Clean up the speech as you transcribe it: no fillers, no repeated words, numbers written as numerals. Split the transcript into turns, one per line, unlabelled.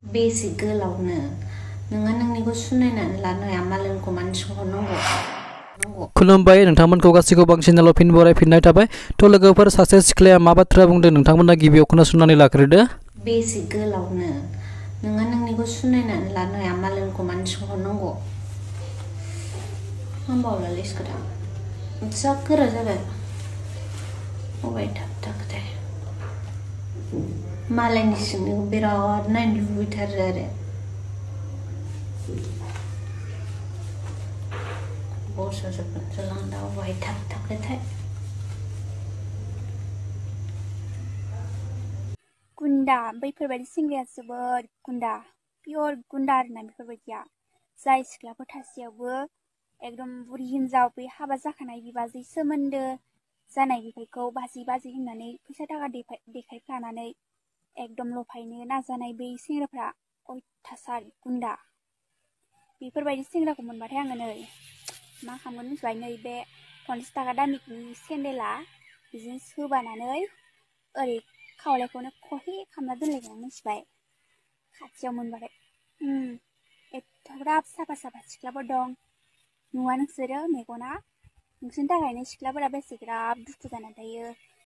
बेसे गोलावनो नोङो नोंनिखौ सुनायनानै लानो हाया मालायनिखौ मानो सोंहरनांगौ
खुलुमबाय नोंथांमोनखौ गासैखौबो आं चेनेलाव फिन बरायफिननाय थाबाय थ' लोगोफोर सासे सिख्लाया मा बाथ्रा बुंदों नोंथांमोना गिबियाव खोनासंनानै लाग्रोदो
बेसे गोलावनो नोङो नोंनिखौ सुनायनानै लानो हाया मालायनिखौ मानो सोंहरनांगौ आं बावलालै खोथा जा गोरा जाबाय अबाय थाखोथाय मालायनि सिंनिखौ बिराद नायनो लुबैथारो आरो बस'जोबगोन जालांदा अबाय थाखोथाय
गुन्दा बैफोरबायदि सेंग्राया जोबोद गुन्दा पियर गुन्दा आरोना बेफोरबायदिया जाय सिख्लाफोर थासेयावबो एकदम बुरि हिनजाव बे हाबा जाखानाय बिबाजै सोमोन्दो जानाय बेफोरखौ बाजि होननानै फैसा थाखा देखायफ्लानानै एकदम लफायनो नाजानाय बै सेंग्राफ्रा अयथासार गुन्दा बेफोरबायदि सेंग्राखौ मोनबाथाय आङो नै मा खालामगोन मिथिबाय नै बे 50 थाखा दामिनि सेन्देला बिजों सोबानानै ओरै खावलायखौनो खहे खालामना दोनलायगोन आं मिथिबाय खाथियाव मोनबाथाय एथ'ग्राब साफा सिख्लाफोर दं नुवा नोंसोरो मेगना नोंसोरनि थाखायनो सिख्लाफोरा बेसेग्राब दुखु जानानै थायो